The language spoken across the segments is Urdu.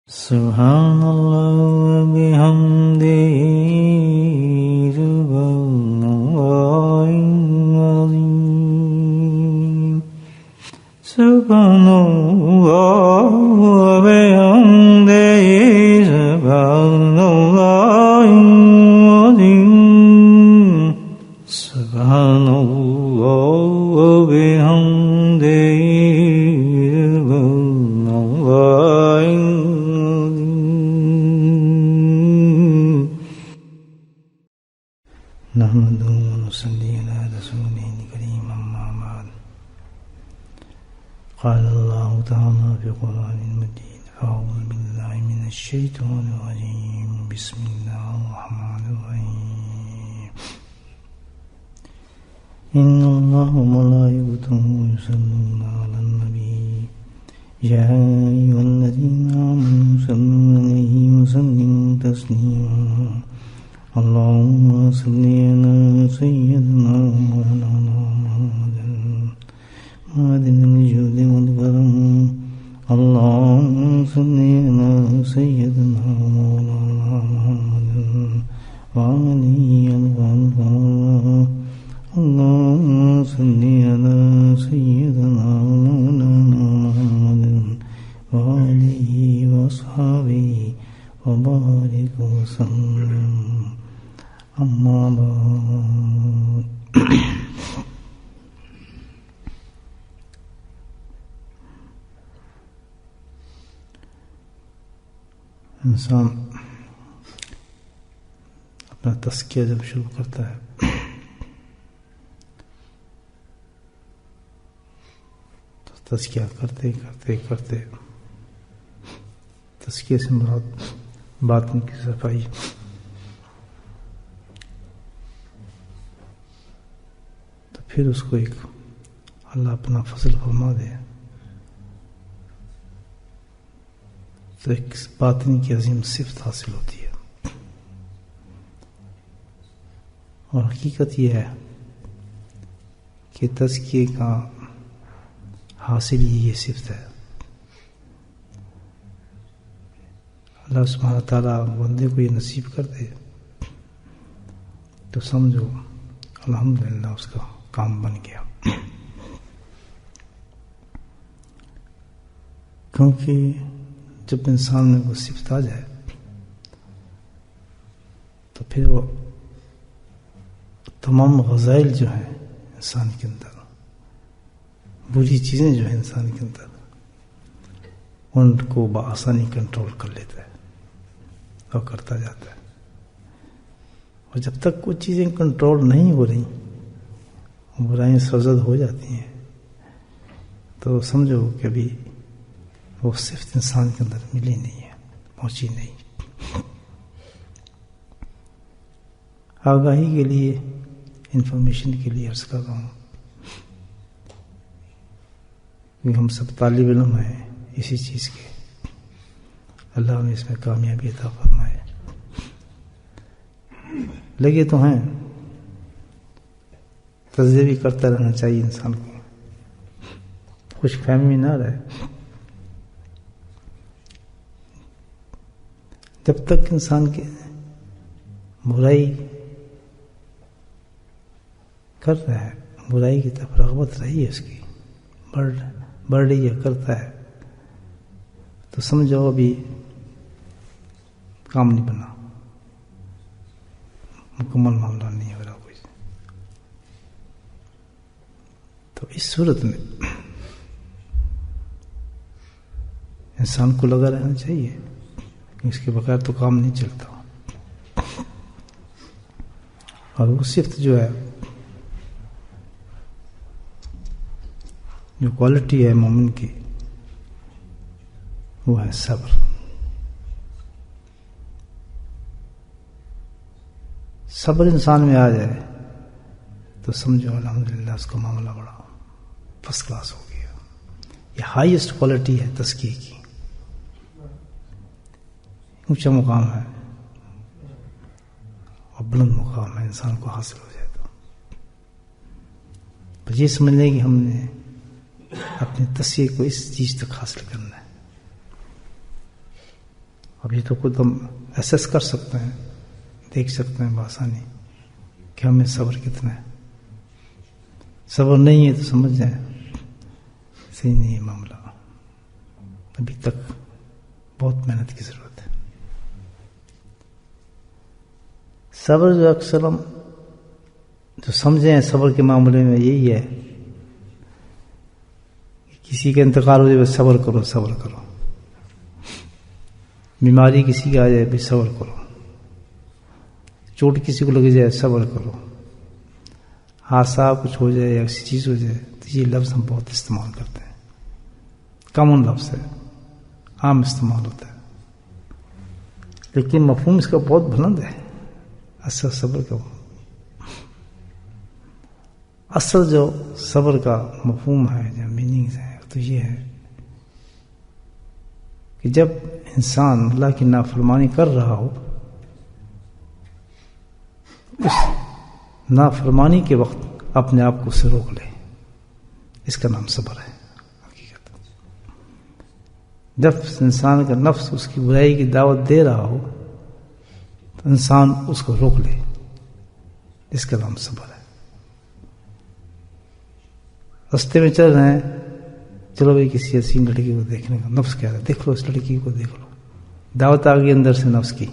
سبحان اللہ و بحمدہ سبحان اللہ العظیم سبحان اللہ و بحمدہ سبحان اللہ العظیم سبحان اللہ و بحمدہ نحمده ونصلي على رسوله الكريم أما بعد قال الله تعالى في القرآن المجيد أعوذ بالله من الشيطان الرجيم بسم الله الرحمن الرحيم إن الله وملائكته يصلون على النبي يا أيها الذين آمنوا صلوا عليه وسلموا تسليما اللهم صل على سيدنا مولانا محمد معدن الجود والكرم اللهم صل على سيدنا مولانا محمد وعلي الغفار اللهم صل على سيدنا مولانا محمد وعليه وأصحابه وبارك وسلم اما بعد انسان اپنا تزکیہ جب شروع کرتا ہے تو تزکیہ کرتے کرتے تزکیہ سے مراد باطن کی صفائی پھر اس کو ایک اللہ اپنا فضل فرما دے تو ایک باطنی کی عظیم صفت حاصل ہوتی ہے اور حقیقت یہ ہے کہ تزکیے کا حاصل یہ صفت ہے اللہ سبحانہ تعالیٰ بندے کو یہ نصیب کر دے تو سمجھو الحمدللہ اس کا کام بن گیا کیونکہ جب انسان میں وہ صفت آ جائے تو پھر وہ تمام غذائل جو ہیں انسان کے اندر بری چیزیں جو ہیں انسان کے اندر ان کو بآسانی کنٹرول کر لیتا ہے اور کرتا جاتا ہے اور جب تک کچھ چیزیں کنٹرول نہیں ہو رہی برائیں سرزد ہو جاتی ہیں تو سمجھو کہ ابھی وہ صفت انسان کے اندر ملی نہیں ہے پہنچی نہیں آگاہی کے لیے انفارمیشن کے لیے عرض کر رہا ہوں کہ ہم سب طالب علم ہیں اسی چیز کے اللہ نے اس میں کامیابی عطا فرمائے لگے تو ہیں تجزیہ بھی کرتا رہنا چاہیے انسان کو خوش فہمی نہ رہے جب تک انسان کے برائی کر رہا ہے برائی کی طرف رغبت رہی ہے اس کی بڑھ رہی ہے کرتا ہے تو سمجھو ابھی کام نہیں بنا مکمل معاملہ نہیں ہو رہا تو اس صورت میں انسان کو لگا رہنا چاہیے کہ اس کے بغیر تو کام نہیں چلتا اور وہ صفت جو ہے جو کوالٹی ہے مومن کی وہ ہے صبر صبر انسان میں آ جائے تو سمجھو الحمدللہ اس کا معاملہ بڑا فرسٹ کلاس ہو گیا یہ ہائیسٹ کوالٹی ہے تزکیے کی اونچا مقام ہے اور بلند مقام ہے انسان کو حاصل ہو جائے تو بس یہ سمجھ لیں کہ ہم نے اپنے تسیح کو اس چیز تک حاصل کرنا ہے ابھی تو خود ہم ایسیس کر سکتے ہیں، دیکھ سکتے ہیں بآسانی کہ ہمیں صبر کتنا ہے. صبر نہیں ہے تو سمجھ جائیں صحیح نہیں ہے معاملہ، ابھی تک بہت محنت کی ضرورت ہے. صبر جو اکثر ہم جو سمجھے ہیں صبر کے معاملے میں یہی ہے کہ کسی کا انتقال ہو جائے بس صبر کرو صبر کرو، بیماری کسی کی آ جائے بھی صبر کرو، چوٹ کسی کو لگ جائے صبر کرو، حادثہ کچھ ہو جائے یا کسی چیز ہو جائے تو یہ لفظ ہم بہت استعمال کرتے ہیں، کامن لفظ ہے، عام استعمال ہوتا ہے، لیکن مفہوم اس کا بہت بلند ہے. اصل صبر کا اصل جو صبر کا مفہوم ہے، جو میننگز ہے، تو یہ ہے کہ جب انسان اللہ کی نافرمانی کر رہا ہو، اس نافرمانی کے وقت اپنے آپ کو اسے روک لے، اس کا نام صبر ہے. حقیقت جب انسان کا نفس اس کی برائی کی دعوت دے رہا ہو تو انسان اس کو روک لے، اس کا نام صبر ہے. رستے میں چل رہے ہیں، چلو بھائی کسی حسین لڑکی کو دیکھنے کا نفس کہہ رہا ہے دیکھ لو اس لڑکی کو، دیکھ لو، دعوت آ گئی اندر سے نفس کی.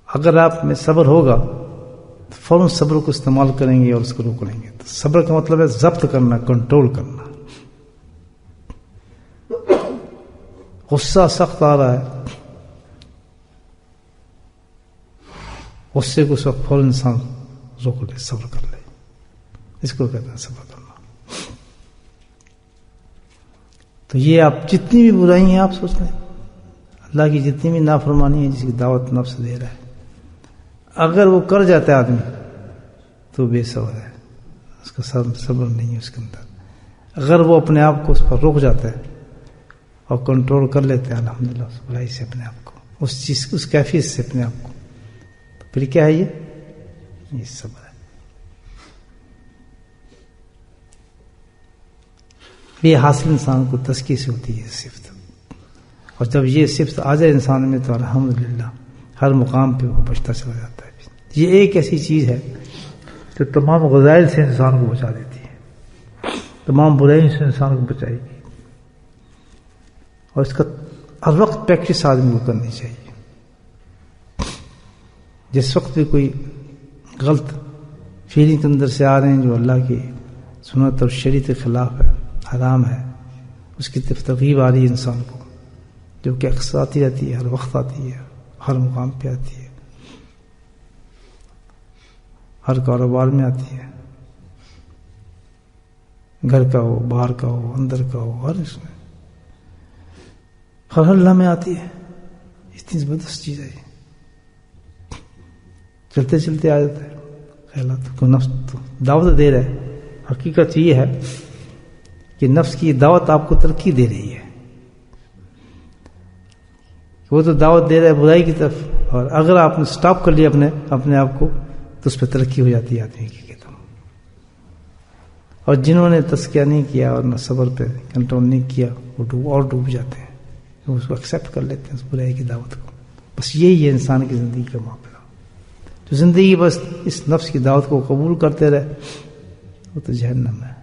اگر آپ میں صبر ہوگا تو فوراً صبر کو استعمال کریں گے اور اس کو روک لیں گے. تو صبر کا مطلب ہے ضبط کرنا، کنٹرول کرنا. غصہ سخت آ رہا ہے، غصے کو سب فوراً انسان روک لے، صبر کر لے، اس کو کہتے ہیں صبر کرنا. تو یہ آپ جتنی بھی برائی ہیں آپ سوچ لیں، اللہ کی جتنی بھی نافرمانی ہے جس کی دعوت نفس دے رہا ہے، اگر وہ کر جاتا ہے آدمی تو بے صبر ہے، اس کا صبر نہیں ہے اس کے اندر. اگر وہ اپنے آپ کو اس پر روک جاتا ہے اور کنٹرول کر لیتے ہیں الحمدللہ اس برائی سے اپنے آپ کو، اس چیز اس کیفیت سے اپنے آپ کو، تو پھر کیا ہے یہ صبر ہے. یہ حاصل انسان کو تزکیے سے ہوتی ہے صفت، اور جب یہ صفت آ جائے انسان میں تو الحمدللہ ہر مقام پہ وہ بچتا چلا جاتا ہے. یہ ایک ایسی چیز ہے جو تمام غذائل سے انسان کو بچا دیتی ہے، تمام برائیوں سے انسان کو بچائے گی، اور اس کا ہر وقت پریکٹس آدمی کو کرنی چاہیے. جس وقت بھی کوئی غلط فیلنگ کے اندر سے آ رہے ہیں جو اللہ کی سنت اور شریعت کے خلاف ہے، حرام ہے، اس کی ترغیب آ رہی ہے انسان کو، جو کہ اکثر آتی رہتی ہے، ہر وقت آتی ہے، ہر مقام پہ آتی ہے، ہر کاروبار میں آتی ہے، گھر کا ہو، باہر کا ہو، اندر کا ہو، ہر اس میں ہر اللہ میں آتی ہے. اتنی زبردست چیز ہے یہ، چلتے چلتے آ جاتا ہے خیالات کو. نفس تو دعوت دے رہا ہے، حقیقت یہ ہے کہ نفس کی دعوت آپ کو ترقی دے رہی ہے، وہ تو دعوت دے رہا ہے برائی کی طرف، اور اگر آپ نے سٹاپ کر لیا اپنے آپ کو تو اس پہ ترقی ہو جاتی ہے آدمی کی. اور جنہوں نے تزکیہ نہیں کیا اور نہ صبر پہ کنٹرول نہیں کیا وہ ڈوب جاتے ہیں، وہ اس کو ایکسیپٹ کر لیتے ہیں اس برائی کی دعوت کو. بس یہی ہے انسان کی زندگی کا معاملہ، جو زندگی بس اس نفس کی دعوت کو قبول کرتے رہے وہ تو جہنم ہے،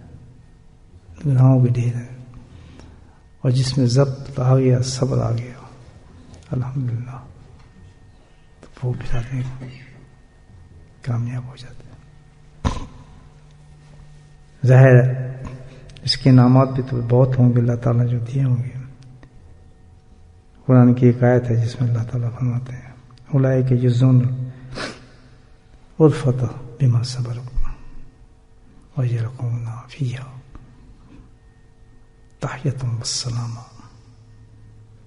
گناہوں کے ڈھیر ہے. اور جس میں ضبط آ گیا، صبر آ گیا الحمدللہ، تو وہ بھی آدمی کامیاب ہو جاتے ہیں. ظاہر ہے اس کے انعامات بھی تو بہت ہوں گے اللہ تعالیٰ جو دیے ہوں گے. قرآن کی ایک آیت ہے جس میں اللہ تعالیٰ فرماتے ہیں اولئک یجزون الغرفۃ بما صبروا ویلقون فیہا تحیۃ والسلام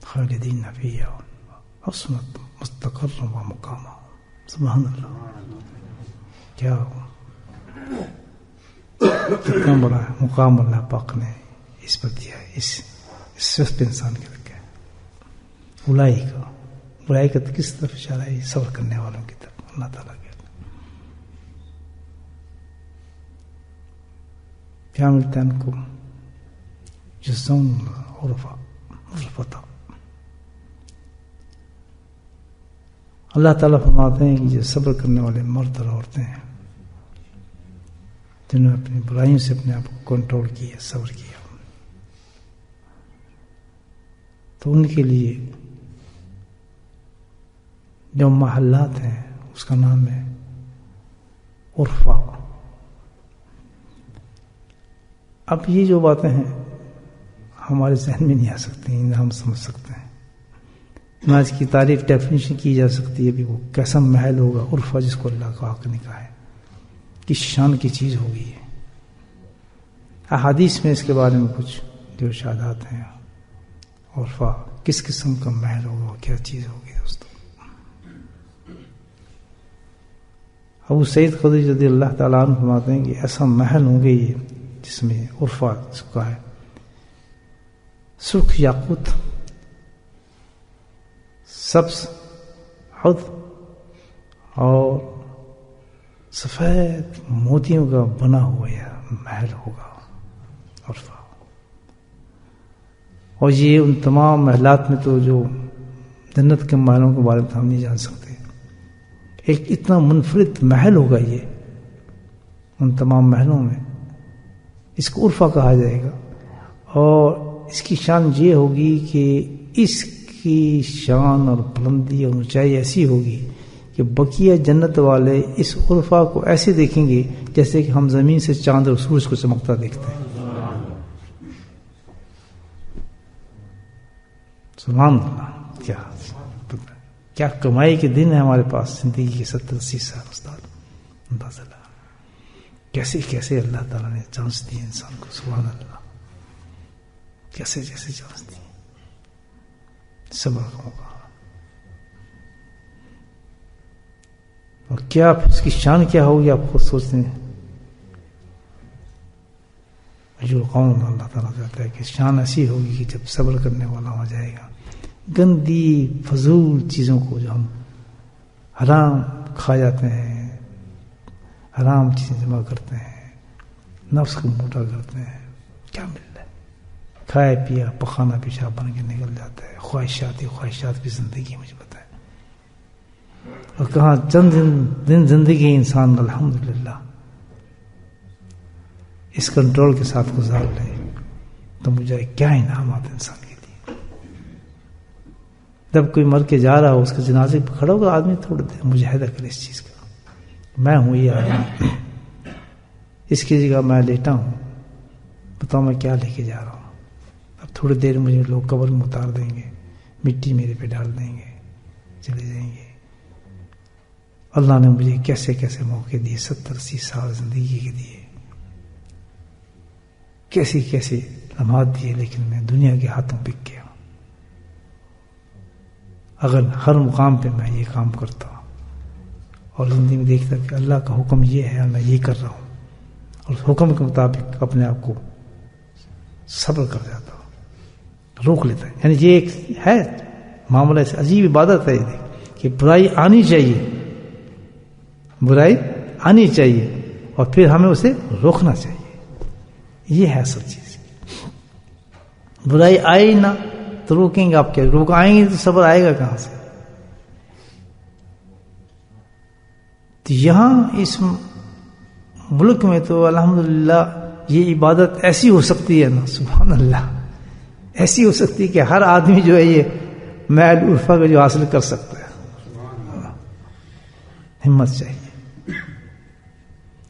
خالدین فیہا حسنت مستقرا ومقاما. سبحان اللہ، کیا کتنا بڑا مقام اللہ پاک نے اس پر دیا ہے، اس صفت انسان کے رکھا ہے. برائی کا کس طرف اشارہ ہے؟ صبر کرنے والوں کی طرف اللہ تعالیٰ کے. کیا ملتا ہے ان کو؟ جزون غرفہ اللہ تعالیٰ فرماتے ہیں کہ جو صبر کرنے والے مرد اور عورتیں ہیں جنہوں نے اپنی برائیوں سے اپنے آپ کو کنٹرول کیا، صبر کیا، تو ان کے لیے جو محلات ہیں اس کا نام ہے عرفہ۔ اب یہ جو باتیں ہیں ہمارے ذہن میں نہیں آ سکتی، انہیں ہم سمجھ سکتے ہیں نہ اس کی تعریف ڈیفینیشن کی جا سکتی ہے بھی وہ کیسا محل ہوگا عرفہ جس کو اللہ کا حق نے کہا ہے، کس شان کی چیز ہوگی ہے۔ احادیث میں اس کے بارے میں کچھ جو ارشادات ہیں، عرفہ کس قسم کا محل ہوگا، کیا چیز ہوگی دوستو۔ ابو سعید خدری رضی اللہ تعالیٰ عنہ فرماتے ہیں کہ ایسا محل ہوں گے یہ جس میں عرفہ چکا ہے، سرخ یاقوت، سبز حد اور سفید موتیوں کا بنا ہوا یہ محل ہوگا عرفہ۔ اور یہ ان تمام محلات میں تو جو جنت کے محلوں کے بارے میں ہم نہیں جان سکتے، ایک اتنا منفرد محل ہوگا یہ ان تمام محلوں میں، اس کو عرفہ کہا جائے گا۔ اور اس کی شان یہ ہوگی کہ اس کی شان اور بلندی اور اونچائی ایسی ہوگی کہ بقیہ جنت والے اس عرفہ کو ایسے دیکھیں گے جیسے کہ ہم زمین سے چاند اور سورج کو چمکتا دیکھتے ہیں۔ سبحان اللہ، کیا کمائی کے دن ہے ہمارے پاس، زندگی کے 70-80 سال استاد، اندازہ لگا کیسے کیسے اللہ تعالیٰ نے چانس دی انسان کو، سبحان اللہ، کیسے کیسے چانس دی، صبر کا موقع۔ اور کیا اس کی شان کیا ہوگی آپ خود سوچتے ہیں۔ جو قوم اللہ تعالیٰ کہتا ہے کہ شان ایسی ہوگی کہ جب صبر کرنے والا ہو جائے گا، گندی فضول چیزوں کو جو ہم حرام کھا جاتے ہیں، حرام چیزیں جمع کرتے ہیں، نفس کو موٹا کرتے ہیں، کیا مل رہا ہے؟ کھایا پیا پخانا پیشاب بن کے نکل جاتا ہے، خواہشات بھی زندگی مجھے بتائے۔ اور کہاں چند دن زندگی انسان الحمدللہ اس کنٹرول کے ساتھ گزار لے تو مجھے کیا انعامات انسان کے لیے۔ جب کوئی مر کے جا رہا ہو، اس کے جنازے پہ کھڑا ہوگا آدمی تھوڑا دیر مجاہدہ کرے اس چیز کا، میں ہوں یہ آدمی، اس کی جگہ میں لیٹا ہوں، بتاؤ میں کیا لے کے جا رہا ہوں۔ اب تھوڑی دیر مجھے لوگ قبر میں اتار دیں گے، مٹی میرے پہ ڈال دیں گے، چلے جائیں گے۔ اللہ نے مجھے کیسے کیسے موقع دیے، 70-80 سال زندگی کے دیے، کیسی کیسی لمحات دیے، لیکن میں دنیا کے ہاتھوں بک گیا۔ اگر ہر مقام پہ میں یہ کام کرتا اور زندگی میں دیکھتا کہ اللہ کا حکم یہ ہے اور میں یہ کر رہا ہوں، اور اس حکم کے مطابق اپنے آپ کو صبر کر جاتا، روک لیتا ہے۔ یعنی یہ ایک ہے معاملہ، ایسے عجیب عبادت ہے کہ برائی آنی چاہیے، برائی آنی چاہیے اور پھر ہمیں اسے روکنا چاہیے، یہ ہے اصل چیز۔ برائی آئی نہ تو روکیں گے آپ کیا، روک آئیں گے تو صبر آئے گا کہاں سے؟ تو یہاں اس ملک میں تو الحمدللہ یہ عبادت ایسی ہو سکتی ہے نا، سبحان اللہ، ایسی ہو سکتی ہے کہ ہر آدمی جو ہے یہ محل عرفہ کا جو حاصل کر سکتا ہے۔ ہمت چاہیے،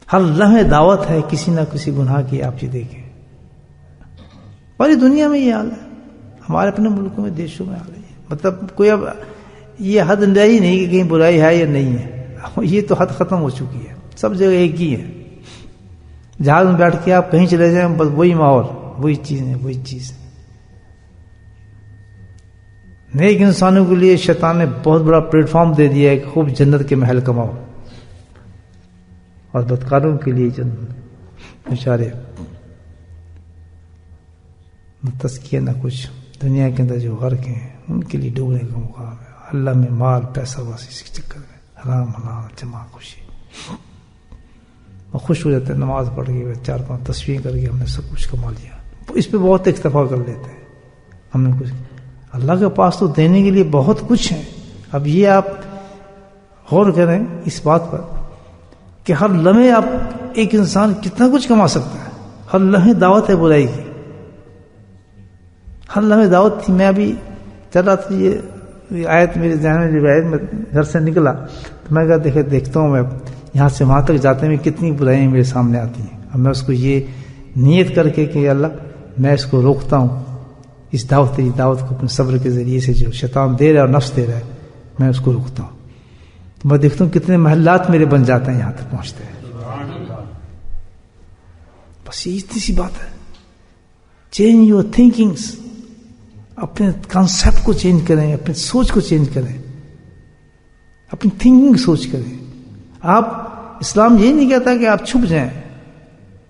ہر لمحے دعوت ہے کسی نہ کسی گناہ کی، آپ یہ دیکھیں پوری دنیا میں یہ حال ہے، ہمارے اپنے ملکوں میں دیشوں میں حال ہے، مطلب کوئی اب یہ حد رہی نہیں کہ کہیں برائی ہے یا نہیں ہے، یہ تو حد ختم ہو چکی ہے، سب جگہ ایک ہی ہے۔ جہاز میں بیٹھ کے آپ کہیں چلے جائیں بس وہی ماحول، وہی چیز ہے، وہی چیز ہے۔ نیک انسانوں کے لیے شیطان نے بہت بڑا پلیٹ فارم دے دیا ہے کہ خوب جنت کے محل کماؤ، اور بدکاروں کے لیے جنت بیچارے نہ تزکیہ نہ کچھ، دنیا کے اندر جو غرق ہیں ان کے لیے ڈوبنے کا مقام ہے۔ اللہ میں مال پیسہ بس اس کے چکر میں حرام حلال جمع خوشی، اور خوش ہو جاتے ہیں نماز پڑھ کے 4-5 تصویریں کر کے ہم نے سب کچھ کما لیا، اس پہ بہت اکتفا کر لیتے ہیں ہم نے کچھ۔ اللہ کے پاس تو دینے کے لیے بہت کچھ ہے، اب یہ آپ غور کریں اس بات پر کہ ہر لمحے آپ ایک انسان کتنا کچھ کما سکتا ہے. ہر لمحے دعوت ہے برائی کی, ہر لمحے دعوت تھی. میں ابھی چل رہا تھا, یہ آیت میرے ذہن میں جب آیت میں گھر سے نکلا تو میں کہا دیکھتا ہوں میں یہاں سے وہاں تک جاتے میں کتنی برائیاں میرے سامنے آتی ہیں. اب میں اس کو یہ نیت کر کے کہ اللہ میں اس کو روکتا ہوں, اس تیری دعوت کو اپنے صبر کے ذریعے سے جو شیطان دے رہا ہے اور نفس دے رہا ہے میں اس کو روکتا ہوں. تو میں دیکھتا ہوں کتنے محلات میرے بن جاتے ہیں, یہاں تک پہنچتے ہیں. بس یہ اتنی سی بات ہے. چینج یور تھنکنگس, اپنے کانسیپٹ کو چینج کریں, اپنی سوچ کو چینج کریں, اپنی تھنکنگ سوچ کریں. آپ اسلام یہ نہیں کہتا کہ آپ چھپ جائیں,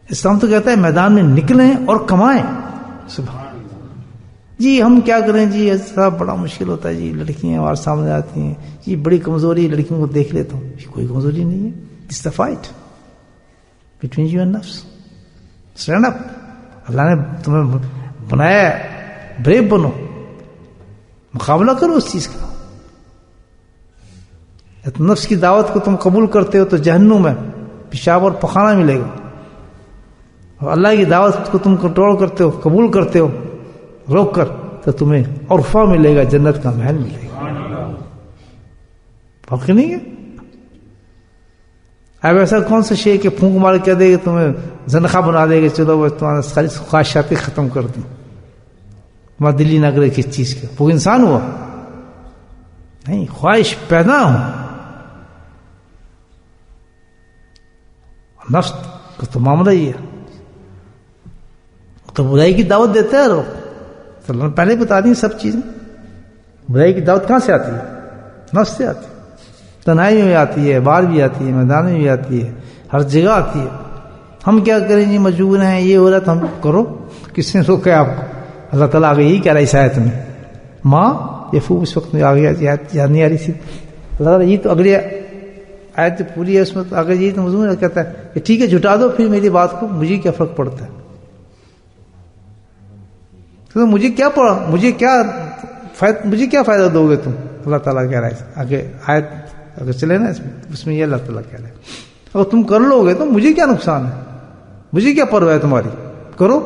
اسلام تو کہتا ہے میدان میں نکلیں اور کمائیں. سبحان جی ہم کیا کریں جی, ایسا بڑا مشکل ہوتا ہے جی, لڑکیاں ہمارے سامنے آتی ہیں جی, بڑی کمزوری لڑکیوں کو دیکھ لیتا ہوں. یہ کوئی کمزوری نہیں ہے, it's the fight between you and نفس. اسٹینڈ اپ, اللہ نے تمہیں بنایا, بریو بنو, مقابلہ کرو اس چیز کا. نفس کی دعوت کو تم قبول کرتے ہو تو جہنم میں پیشاب اور پخانہ ملے گا, اور اللہ کی دعوت کو تم کنٹرول کرتے ہو, قبول کرتے ہو روک کر, تو تمہیں عرفہ ملے گا, جنت کا محل ملے گا. فرق نہیں ہے. اب ایسا کون سا شے کہ پھونک مار کہہ دے کہ تمہیں زنخواہ بنا دے گا, چلو بس تمہارا ساری خواہشات ختم کر دوں, تمہارا دلی نہ کرے کس چیز کا. وہ انسان ہوا نہیں, خواہش پیدا ہو. نفس کا تو معاملہ ہی ہے, تو برائی کی دعوت دیتے ہیں لوگ. تو اللہ نے پہلے بتا دی سب چیزیں. برائی کی دعوت کہاں سے آتی ہے؟ نفس سے آتی ہے. تنہائی میں آتی ہے, باہر بھی آتی ہے, میدان میں بھی آتی ہے, ہر جگہ آتی ہے. ہم کیا کریں جی, مجبور ہیں, یہ ہو رہا تو ہم کرو. کس نے روکا آپ کو؟ اللہ تعالیٰ آگے یہی کہہ رہا ہے اس آیت میں. ماں یہ خوب اس وقت میں آ گیا, یاد نہیں آ رہی تھی. اللہ تعالیٰ یہ تو اگلی آیت جو پوری ہے اس میں تو اگر یہی تو مضمون کہتا ہے کہ ٹھیک ہے جھٹا دو پھر میری بات کو, مجھے کیا فرق پڑتا ہے, تو مجھے کیا پڑا, مجھے کیا فائدہ دو گے تم. اللہ تعالیٰ کہہ رہا ہے آگے آیت اگر چلے نا اس میں یہ اللہ تعالیٰ کہہ رہا ہے اگر تم کر لو گے تو مجھے کیا نقصان ہے, مجھے کیا پرواہ ہے تمہاری, کرو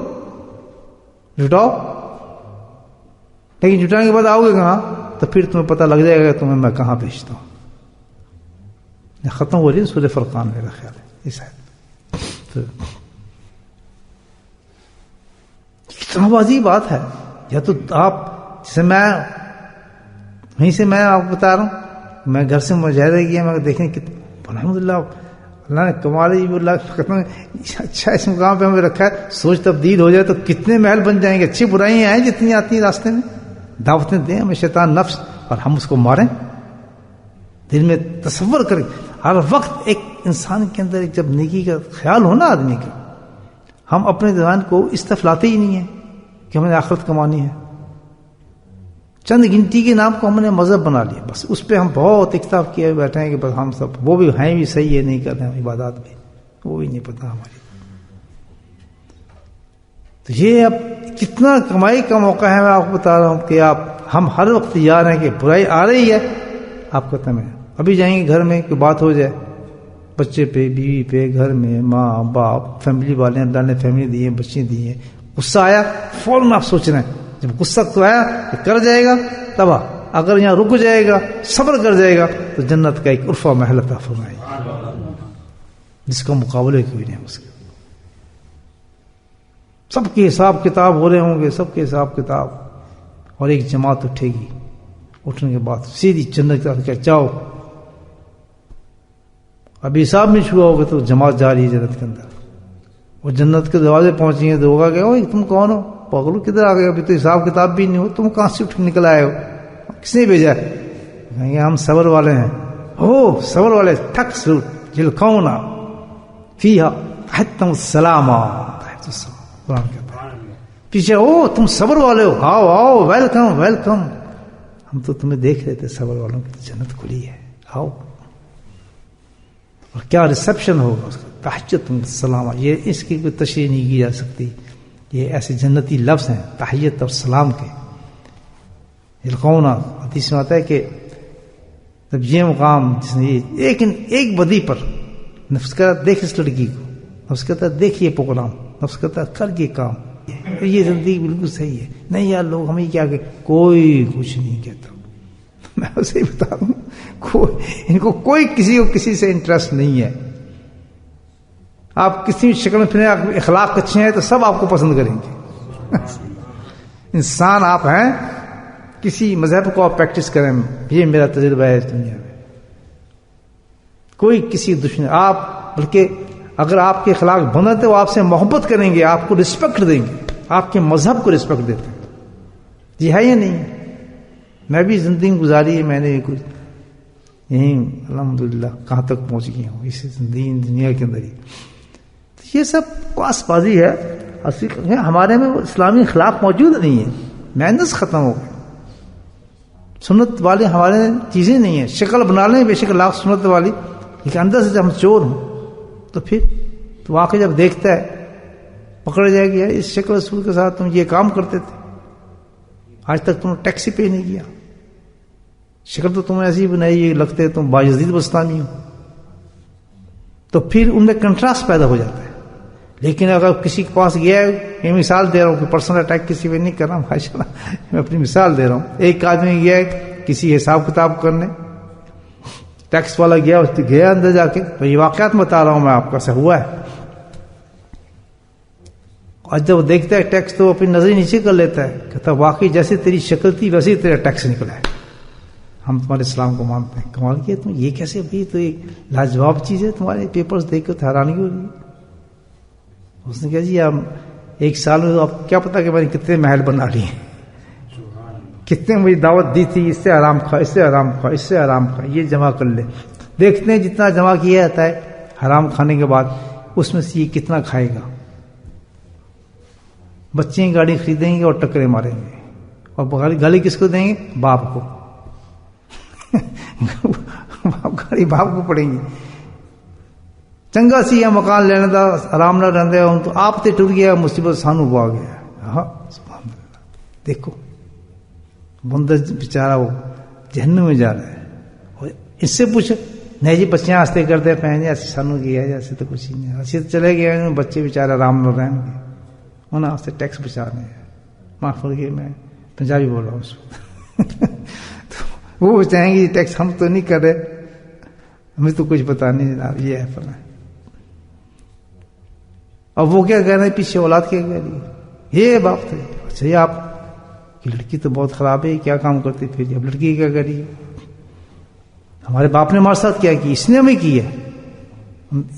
جھٹاؤ. لیکن جھٹانے کے بعد آؤ گے کہاں, تو پھر تمہیں پتہ لگ جائے گا تمہیں میں کہاں بھیجتا ہوں. ختم ہو رہی ہے سورہ فرقان میرا خیال ہے اس آیت. کتنا واضح بات ہے. یا تو آپ جیسے میں وہیں سے میں آپ کو بتا رہا ہوں, میں گھر سے مجاہدہ کیا, میں دیکھیں کہ الحمد للہ اللہ نے کمال ہی اچھا اس مقام پہ ہمیں رکھا ہے. سوچ تبدیل ہو جائے تو کتنے محل بن جائیں گے. اچھی برائیاں ہیں جتنی آتی ہیں راستے میں, دعوتیں دیں ہمیں شیطان نفس, اور ہم اس کو ماریں. دل میں تصور کریں ہر وقت ایک انسان کے اندر جب نیکی کا خیال ہونا آدمی کا, ہم اپنے ذہن کو اس طرف لاتے ہی نہیں ہیں کہ ہمیں آخرت کمانی ہے. چند گنتی کے نام کو ہم نے مذہب بنا لیا, بس اس پہ ہم بہت اکتفا کیے بیٹھے ہیں کہ بس ہم سب وہ بھی ہیں بھی صحیح ہے, نہیں کر رہے ہیں عبادات بھی, وہ بھی نہیں پتہ ہماری. تو یہ اب کتنا کمائی کا موقع ہے. میں آپ کو بتا رہا ہوں کہ ہم ہر وقت تیار ہیں کہ برائی آ رہی ہے, آپ کو تمہیں ابھی جائیں گے گھر میں کوئی بات ہو جائے, بچے پہ, بیوی پہ, گھر میں ماں باپ, فیملی والے, اللہ نے فیملی دی ہے, بچے دی ہیں, غصہ آیا فوراً آپ سوچ رہے ہیں جب غصہ تو آیا کہ کر جائے گا تباہ, اگر یہاں رک جائے گا صبر کر جائے گا تو جنت کا ایک عرفہ محل عطا فرمائے جس کا مقابلہ کوئی نہیں ہو سکے. سب کے حساب کتاب ہو رہے ہوں گے, سب کے حساب کتاب, اور ایک جماعت اٹھے گی, اٹھنے کے بعد سیدھی جنت کا کیا جاؤ. ابھی حساب میں چھوا ہوگا تو جماعت جا رہی ہے جنت کے اندر, وہ جنت کے دروازے پہنچی ہیں تو ہوگا کہ اوہ تم کون ہو, پگلو کدھر آ گئے, ابھی تو حساب کتاب بھی نہیں ہو, تم کہاں سے اٹھ نکل آئے ہو, کس نے بھیجا ہے؟ کہیں گے ہم صبر والے ہیں. او صبر والے, ٹھک سلوٹ جلکھونا فیہا تحتم السلام, قرآن کہتا ہے پیچھے, او تم صبر والے ہو, آؤ آؤ, ویلکم ویلکم, ہم تو تمہیں دیکھ رہے تھے, صبر والوں کی جنت کھلی ہے, آؤ. اور کیا ریسپشن ہوگا اس کا, تحیت السلام. یہ اس کی کوئی تشریح نہیں کی جا سکتی, یہ ایسے جنتی لفظ ہیں تحیت اور سلام کے. یلقونا حدیث میں آتا ہے کہ تب یہ مقام جس نے لیکن ایک بدی پر نفس کہتا دیکھ اس لڑکی کو، نفس کہتا دیکھ یہ پروگرام، نفس کہتا کر یہ کام، یہ زندگی بالکل صحیح ہے، نہیں یار لوگ ہمیں کیا کہ کوئی کچھ نہیں کہتا. میں اسے بتا دوں ان کو کوئی کسی کو کسی سے انٹرسٹ نہیں ہے. آپ کسی شکل میں پھریں، اخلاق اچھے ہیں تو سب آپ کو پسند کریں گے. انسان آپ ہیں، کسی مذہب کو آپ پریکٹس کریں، یہ میرا تجربہ ہے اس دنیا میں. کوئی کسی دشمن آپ، بلکہ اگر آپ کے اخلاق بند ہے وہ آپ سے محبت کریں گے، آپ کو رسپیکٹ دیں گے، آپ کے مذہب کو رسپیکٹ دیتے ہیں. جی ہے یا نہیں؟ میں بھی زندگی گزاری ہے، میں نے کچھ یہیں الحمدللہ کہاں تک پہنچ گیا ہوں اس زندگی دنیا کے اندر ہی. یہ سب پاس بازی ہے. ہمارے میں اسلامی اخلاق موجود نہیں ہے، مینرز ختم ہو گئے. سنت والے ہمارے چیزیں نہیں ہیں. شکل بنا لیں بے شک لاکھ سنت والی، لیکن اندر سے جب ہم چور ہوں تو پھر تو واقعی جب دیکھتا ہے پکڑ جائے گی، اس شکل رسول کے ساتھ تم یہ کام کرتے تھے، آج تک تم نے ٹیکسی پے نہیں کیا، شکل تو تم نے ایسی بنائی یہ لگتے تم باجدید بستانی ہو. تو پھر ان میں کنٹراسٹ پیدا ہو جاتا ہے. لیکن اگر کسی کے پاس گیا ہے، یہ مثال دے رہا ہوں کہ پرسنل اٹیک کسی پہ نہیں کر رہا ہوں، ماشاء اللہ میں اپنی مثال دے رہا ہوں. ایک آدمی گیا ہے کسی حساب کتاب کرنے، ٹیکس والا گیا، اس گیا اندر جا کے، یہ واقعات بتا رہا ہوں میں آپ کا، ایسا ہوا ہے. اور جب دیکھتا ہے ٹیکس تو اپنی نظر نیچے کر لیتا ہے، کہتا واقعی جیسے تیری شکل تھی ویسے ہی تیرا ٹیکس نکلا ہے، ہم تمہارے اسلام کو مانتے ہیں. کمال کیا تم، یہ کیسے بھائی، تو یہ لاجواب چیز ہے، تمہارے پیپرز دیکھ کر حیرانی ہو رہی ہے. اس نے کہا جی آپ ایک سال میں آپ کیا پتا کہ میں نے کتنے محل بنا لیے، کتنے مجھے دعوت دی تھی، اس سے آرام کھا، اس سے آرام کھا، اس سے آرام کھا، یہ جمع کر لے. دیکھتے ہیں جتنا جمع کیا جاتا ہے حرام کھانے کے بعد، اس میں سے یہ کتنا کھائے گا. بچے گاڑی خریدیں گے اور ٹکرے ماریں گے، اور گالی کس کو دیں گے؟ باپ کو. گاڑی باپ کو پڑیں گی. چنگا سی یا مکان لینے دا آرام نہ رہندے ہوں تو آپ تے ٹر گیا، مصیبت سانو پا گیا. ہاں سبحان اللہ. دیکھو بندہ بیچارہ وہ جہنم میں جا رہا ہے. اور اس سے پوچھ نہیں جی بچیاں آستے کرتے پہ جی ایسے سانو کیا ہے، ایسے تو کچھ ہی نہیں، ایسے تو چلے گئے بچے بیچارے آرام نہ رہیں گے، انہیں آستے ٹیکس بچا رہے ہیں. معاف کریے میں پنجابی بول رہا ہوں اس وقت. وہ چاہیں گے ٹیکس ہم تو نہیں کر رہے، ہمیں تو کچھ پتا نہیں جناب، یہ ہے فلاں. اور وہ کیا کہہ رہے ہیں پیچھے اولاد کیا کہہ رہی ہے، یہ باپ تھے. اچھا یہ آپ کی لڑکی تو بہت خراب ہے، کیا کام کرتی پھر، اب لڑکی کیا کر رہی ہے؟ ہمارے باپ نے ہمارے ساتھ کیا کی، اس نے ہمیں کی ہے.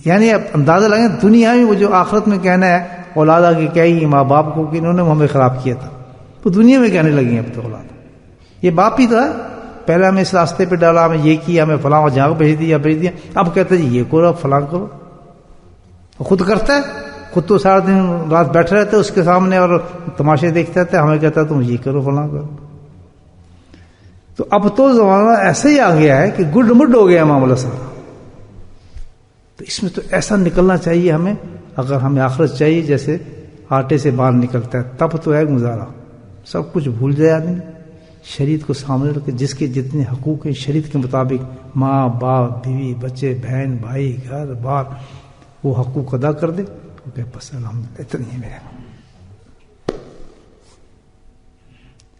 یعنی اب اندازہ لگیں دنیا میں وہ جو آخرت میں کہنا ہے اولاد آگے کیا ہی ماں باپ کو کہ انہوں نے ہمیں خراب کیا تھا، تو دنیا میں کہنے لگی ہیں اب تو اولاد. یہ باپ ہی تو ہے، پہلے ہمیں اس راستے پہ ڈالا، ہمیں یہ کیا، ہمیں فلاں جہاں بھیج دیا، اب کہتے ہیں جی یہ کرو فلاں کرو. خود کرتا ہے، خود تو سارا دن رات بیٹھے رہتے اس کے سامنے اور تماشے دیکھتے رہتے، ہمیں کہتا ہے تم یہ کرو فلاں کرو. تو اب تو زمانہ ایسا ہی آ گیا ہے کہ گڈ مڈ ہو گیا معاملہ سارا. تو اس میں تو ایسا نکلنا چاہیے ہمیں، اگر ہمیں آخرت چاہیے جیسے آٹے سے باہر نکلتا ہے، تب تو ہے گزارا. سب کچھ بھول جائے آدمی، شریعت کو سامنے رکھ کے جس کے جتنے حقوق ہیں شریعت کے مطابق، ماں باپ بیوی بچے بہن بھائی گھر بار، وہ حقوق ادا کر دے. اوکے بس الحمدللہ اتنی ہے میرا.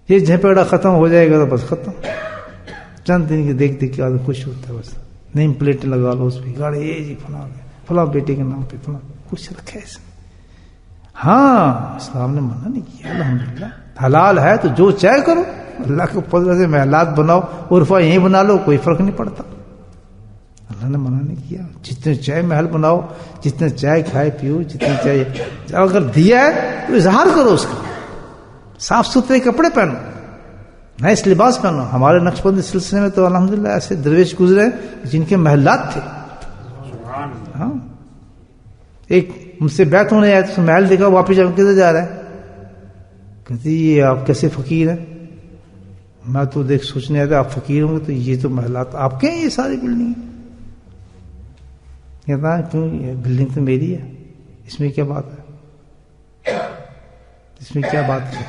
یہ جھپیڑا ختم ہو جائے گا تو بس ختم. چند دن کے دیکھ کے آدمی خوش ہوتا ہے، بس نیم پلیٹ لگا لو اس پہ، گاڑی یہ جی فلاں بیٹے کے نام پہ فلاں کچھ رکھے اس میں. ہاں اسلام نے منع نہیں کیا، الحمدللہ حلال ہے تو جو چاہے کرو، اللہ کے فضل سے محلات بناؤ، عرفہ یہیں بنا لو، کوئی فرق نہیں پڑتا. اللہ نے منع نہیں کیا، جتنے چاہے محل بناؤ، جتنے چائے کھائے پیو، جتنے چاہیے. اگر دیا ہے تو اظہار کرو اس کا، صاف ستھرے کپڑے پہنو، نئے لباس پہنو. ہمارے نقش بندی سلسلے میں تو الحمدللہ ایسے درویش گزرے جن کے محلات تھے. ہاں ایک مجھ سے بیعت ہونے آیا تو محل دیکھا، واپس جا کدھر جا رہا ہے، کہتی یہ آپ کیسے فقیر ہیں. میں تو دیکھ سوچنے آیا تھا آپ فقیر ہوں گے تو یہ تو محلات آپ کے ہیں، یہ ساری بلڈنگ. کہتا ہے کیوں، یہ بلڈنگ تو میری ہے، اس میں کیا بات ہے، اس میں کیا بات ہے.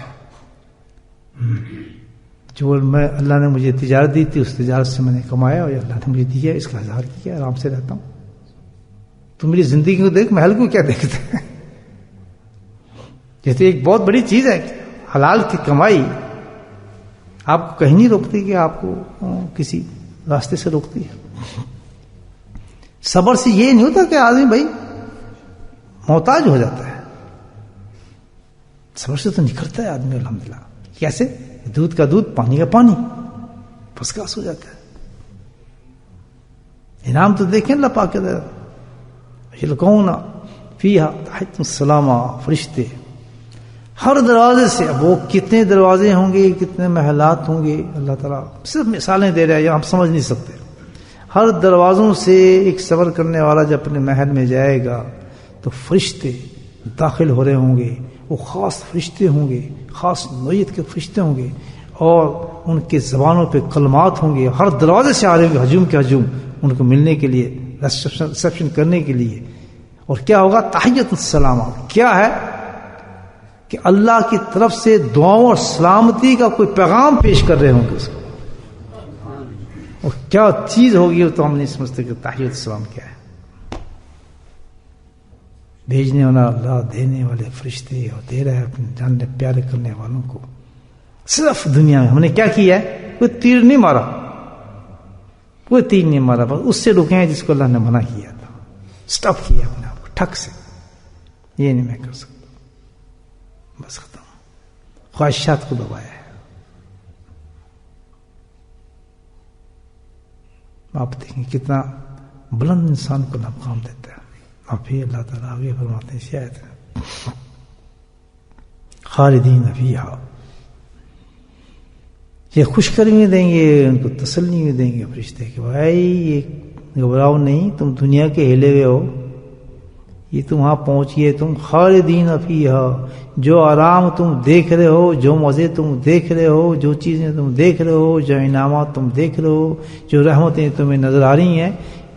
جو میں اللہ نے مجھے تجارت دی تھی اس تجارت سے میں نے کمایا اور اللہ نے مجھے دیا، اس کا اظہار کیا، آرام سے رہتا ہوں. تو میری زندگی کو دیکھ، محل کو کیا دیکھتے ہیں؟ جیسے ایک بہت بڑی چیز ہے حلال کی کمائی آپ کو کہیں نہیں روکتی کہ آپ کو کسی راستے سے روکتی ہے. صبر سے یہ نہیں ہوتا کہ آدمی بھائی محتاج ہو جاتا ہے، صبر سے تو نکلتا ہے آدمی الحمدللہ. کیسے؟ دودھ کا دودھ، پانی کا پانی، بس کاس ہو جاتا ہے. انعام تو دیکھیں اللہ پاک کے در، یلقون فیہا تحیۃ السلام، فرشتے ہر دروازے سے. اب وہ کتنے دروازے ہوں گے، کتنے محلات ہوں گے، اللہ تعالیٰ صرف مثالیں دے رہے ہیں، ہم سمجھ نہیں سکتے. ہر دروازوں سے ایک صبر کرنے والا جب اپنے محل میں جائے گا تو فرشتے داخل ہو رہے ہوں گے. وہ خاص فرشتے ہوں گے، خاص نوعیت کے فرشتے ہوں گے، اور ان کے زبانوں پہ کلمات ہوں گے. ہر دروازے سے آ رہے ہوں گے، ہجوم کے ہجوم، ان کو ملنے کے لیے، ریسیپشن کرنے کے لیے. اور کیا ہوگا؟ تحیۃ السلام. کیا ہے کہ اللہ کی طرف سے دعاؤں اور سلامتی کا کوئی پیغام پیش کر رہے ہوں گے اس کو. اور کیا چیز ہوگی وہ تو ہم نہیں سمجھتے کہ تحیۃ السلام کیا ہے. بھیجنے والا اللہ، دینے والے فرشتے، اور دے رہا ہے اپنے جاننے پیارے کرنے والوں کو. صرف دنیا میں ہم نے کیا کیا ہے؟ کوئی تیر نہیں مارا، کوئی تیر نہیں مارا، بس اس سے رکے ہیں جس کو اللہ نے منع کیا تھا. سٹاپ کیا اپنے آپ کو ٹھک سے، یہ نہیں میں کر سکتا، بس ختم. خواہشات کو دبایا ہے. آپ دیکھیں کتنا بلند انسان کو مقام دیتا ہے. اور پھر اللہ تعالیٰ آگے فرماتے ہیں شاید خالدین فیہا، یہ خوشخبری دیں گے، ان کو تسلی بھی دیں گے فرشتے کہ بھائی یہ گھبراؤ نہیں، تم دنیا کے ہلے ہوئے ہو، یہ تم وہاں پہنچیے. تم خالدین فیہا، جو آرام تم دیکھ رہے ہو، جو مزے تم دیکھ رہے ہو، جو چیزیں تم دیکھ رہے ہو، جو انعامات تم دیکھ رہے ہو، جو رحمتیں تمہیں نظر آ رہی ہیں،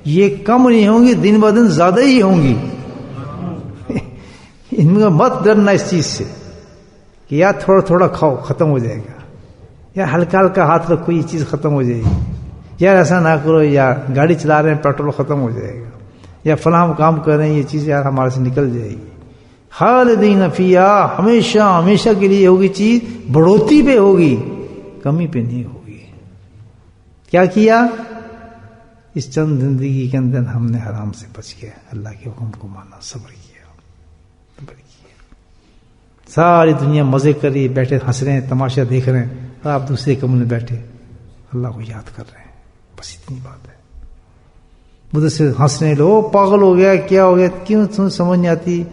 یہ کم نہیں ہوں گی، دن بدن زیادہ ہی ہوں گی. ان میں مت ڈرنا اس چیز سے کہ یا تھوڑا تھوڑا کھاؤ ختم ہو جائے گا، یا ہلکا ہلکا ہاتھ رکھو یہ چیز ختم ہو جائے گی، یا ایسا نہ کرو، یا گاڑی چلا رہے ہیں پیٹرول ختم ہو جائے گا، یا فلاں کام کر رہے ہیں یہ چیز یار ہمارے سے نکل جائے گی. خالدین فیہا، ہمیشہ ہمیشہ کے لیے ہوگی چیز، بڑھوتی پہ ہوگی، کمی پہ نہیں ہوگی. کیا کیا؟ اس چند زندگی کے اندر ہم نے حرام سے بچ گیا، اللہ کے حکم کو مانا، صبر کیا. ساری دنیا مزے کر رہی، بیٹھے ہنس رہے ہیں، تماشا دیکھ رہے ہیں، اور آپ دوسرے کمرے میں بیٹھے اللہ کو یاد کر رہے ہیں. بس اتنی بات ہے. بدھ سے ہنس رہے لوگ، پاگل ہو گیا، کیا ہو گیا، کیوں تم سمجھ نہیں آتی؟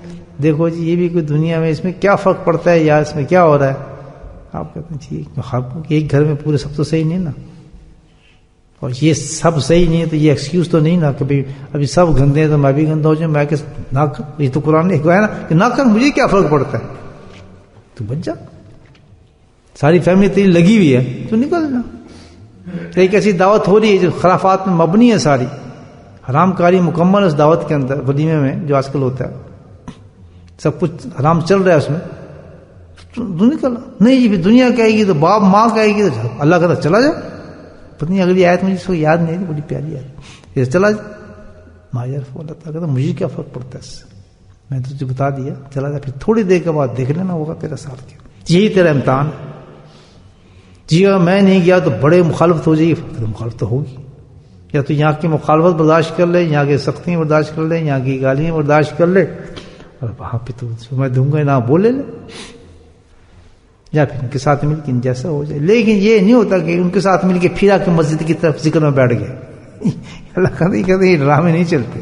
دیکھو جی یہ بھی کوئی دنیا میں، اس میں کیا فرق پڑتا ہے، یا اس میں کیا ہو رہا ہے؟ آپ کہتے ہیں ٹھیک، ایک گھر میں پورے سب تو صحیح نہیں نا، اور یہ سب صحیح نہیں ہے تو یہ ایکسکیوز تو نہیں نا کہ ابھی سب گندے ہیں تو میں بھی گندا ہو جاؤں، میں کہ نہ کر. یہ تو قرآن نے کہا ہے نا کہ نہ کر، مجھے کیا فرق پڑتا ہے، تو بچ جا. ساری فیملی تیری لگی ہوئی ہے تو نکل جا. ایک ایسی دعوت ہو رہی ہے جو خرافات میں مبنی ہے، ساری حرام کاری مکمل اس دعوت کے اندر، ولیمے میں جو آج کل ہوتا ہے، سب کچھ حرام چل رہا ہے اس میں، تو نکل. نہیں جی دنیا کہے گی تو باپ ماں کہے گی تو اللہ کہتا چلا جا. پتنی اگلی آیت مجھے اس کو یاد نہیں ہے، بڑی پیاری آیت، یہ چلا جا. ماجر اللہ تعالیٰ کہتا مجھے کیا فرق پڑتا ہے اس سے، میں تجھے بتا دیا، چلا جا. پھر تھوڑی دیر کے بعد دیکھ لینا ہوگا تیرا ساتھ کیا. یہی تیرا امتحان. جی اگر میں نہیں گیا تو بڑے مخالفت ہو جائے گی، تو مخالفت تو ہوگی. یا تو یہاں کی مخالفت برداشت کر لے، یہاں کی سختیاں برداشت کر لے، یہاں کی گالیاں برداشت کر لے، اور وہاں پہ تو میں دوں گا نہ بولے لے، یا پھر ان کے ساتھ مل کے جیسا ہو جائے. لیکن یہ نہیں ہوتا کہ ان کے ساتھ مل کے پھر آ کے مسجد کی طرف ذکر میں بیٹھ گئے. اللہ کہتے یہ ڈرامے نہیں چلتے.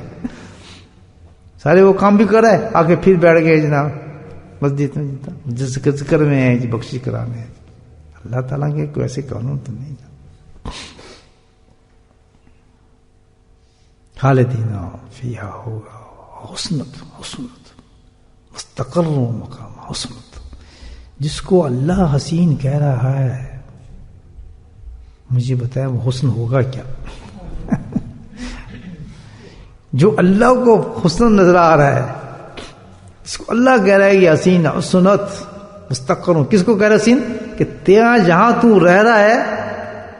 سارے وہ کام بھی کر رہا ہے، آ کے پھر بیٹھ گئے جناب مسجد میں، ذکر میں ہے جی، بخشش کرانے ہیں. اللہ تعالیٰ کے کوئی ایسے قانون تو نہیں. خالدین فیہا ہوگا حسنت، حسنت مستقر و مقام، حسنت. جس کو اللہ حسین کہہ رہا ہے، مجھے بتایا وہ حسن ہوگا کیا؟ جو اللہ کو حسن نظر آ رہا ہے، اس کو اللہ کہہ رہا ہے کہ حسین، حسنت مستقر. کس کو کہہ رہا ہے حسین؟ کہ تیرا جہاں تو رہ رہا ہے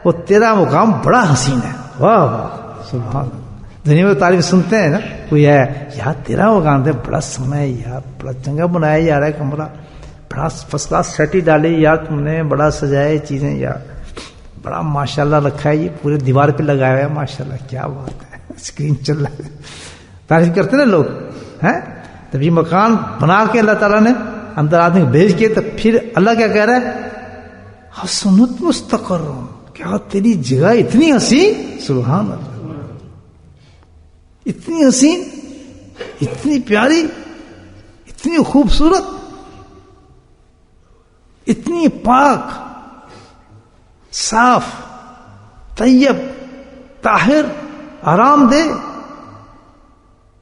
وہ تیرا مقام بڑا حسین ہے. واہ واہ سبحان اللہ. دنیا میں تعریف سنتے ہیں نا, کوئی ہے یار تیرا مقام ہے بڑا سونا ہے یار, بڑا چنگا بنایا جا رہا ہے کمرہ, بڑا فرسٹ کلاس سیٹی ڈالی یار تم نے, بڑا سجائے چیزیں یار, بڑا ماشاءاللہ رکھا ہے, یہ پورے دیوار پہ لگایا ہوا ہے ماشاءاللہ, کیا بات ہے, اسکرین چل رہا ہے. تعریف کرتے نا لوگ ہیں. تب یہ مکان بنا کے اللہ تعالیٰ نے اندر آدمی کو بھیج کے, تب پھر اللہ کیا کہہ رہا ہے, حسنت مستقر, کیا تیری جگہ اتنی حسین, سبحان اللہ, اتنی حسین, اتنی پیاری, اتنی خوبصورت, اتنی پاک, صاف, طیب, طاہر, آرام دہ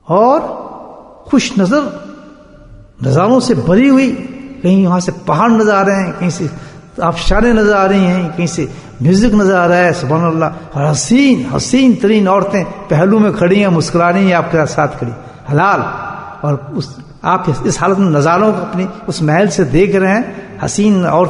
اور خوش نظر نظاروں سے بھری ہوئی. کہیں وہاں سے پہاڑ نظر آ رہے ہیں, کہیں سے آبشاریں نظر آ رہی ہیں, کہیں سے میوزک نظر آ رہا ہے, سبحان اللہ. اور حسین حسین ترین عورتیں پہلو میں کھڑی ہیں, مسکرا رہی ہیں آپ کے ساتھ کھڑی, حلال. اور آپ اس حالت میں نظاروں کو اپنی اس محل سے دیکھ رہے ہیں, حسین اور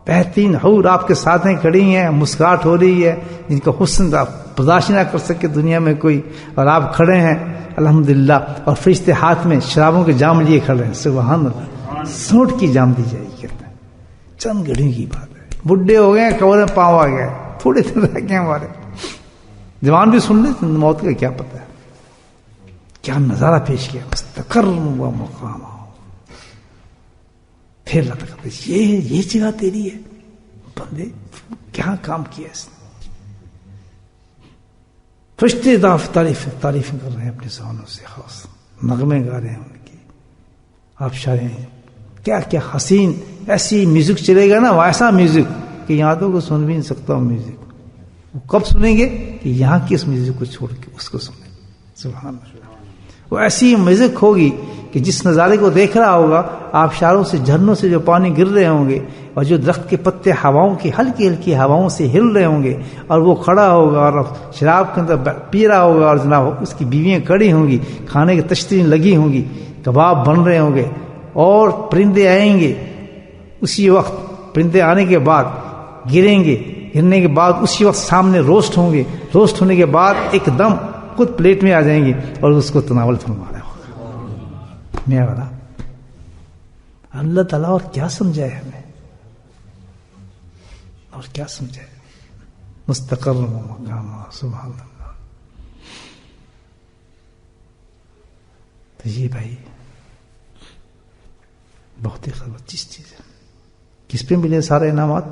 بہترین حور آپ کے ساتھ ہیں, کھڑی ہیں, مسکراہٹ ہو رہی ہے, جن کا حسن آپ برداشت نہ کر سکے دنیا میں کوئی, اور آپ کھڑے ہیں الحمدللہ, اور فرشتے ہاتھ میں شرابوں کے جام لیے کھڑے ہیں, سبحان اللہ. سونٹ کی جام دی جائے گی, کہتے ہیں چند گھڑی کی بات ہے. بڈھے ہو گئے, کور میں پاؤں آ گئے, تھوڑے دن رہ گئے ہمارے, جوان بھی سن لے, موت کا کیا پتہ ہے. کیا نظارہ پیش کیا, مستقر و مقام. پھر اللہ کہتے یہ جگہ تیری ہے بندے, کیا کام کیا اس نے. فرشتے تعریف کر رہے ہیں اپنے زبانوں سے, خاص نغمے گا رہے ہیں ان کی, آپ شاعر کیا کیا حسین. ایسی میوزک چلے گا نا, وہ ایسا میوزک کہ یہاں تو کو سن بھی نہیں سکتا ہوں میوزک. وہ کب سنیں گے کہ یہاں کی اس میوزک کو چھوڑ کے اس کو سنیں, سبحان اللہ. وہ ایسی میوزک ہوگی کہ جس نظارے کو دیکھ رہا ہوگا, آبشاروں سے, جھرنوں سے جو پانی گر رہے ہوں گے, اور جو درخت کے پتے ہواؤں کی ہلکی ہلکی ہواؤں سے ہل رہے ہوں گے, اور وہ کھڑا ہوگا اور شراب کے اندر پی رہا ہوگا, اور جناب اس کی بیویاں کھڑی ہوں گی, کھانے کی تشتریں لگی ہوں گی, کباب بن رہے ہوں گے, اور پرندے آئیں گے اسی وقت. پرندے آنے کے بعد گریں گے, گرنے کے بعد اسی وقت سامنے روسٹ ہوں گے, روسٹ ہونے کے بعد ایک دم خود پلیٹ میں آ جائیں گے اور اس کو تناول فرما رہا ہوگا. میں بتا اللہ تعالیٰ اور کیا سمجھائے ہمیں, اور کیا سمجھائے. مستقر مقام, سبحان اللہ. تو یہ بھائی بہت ہی خبردار چیز ہے. کس پہ ملے سارے انعامات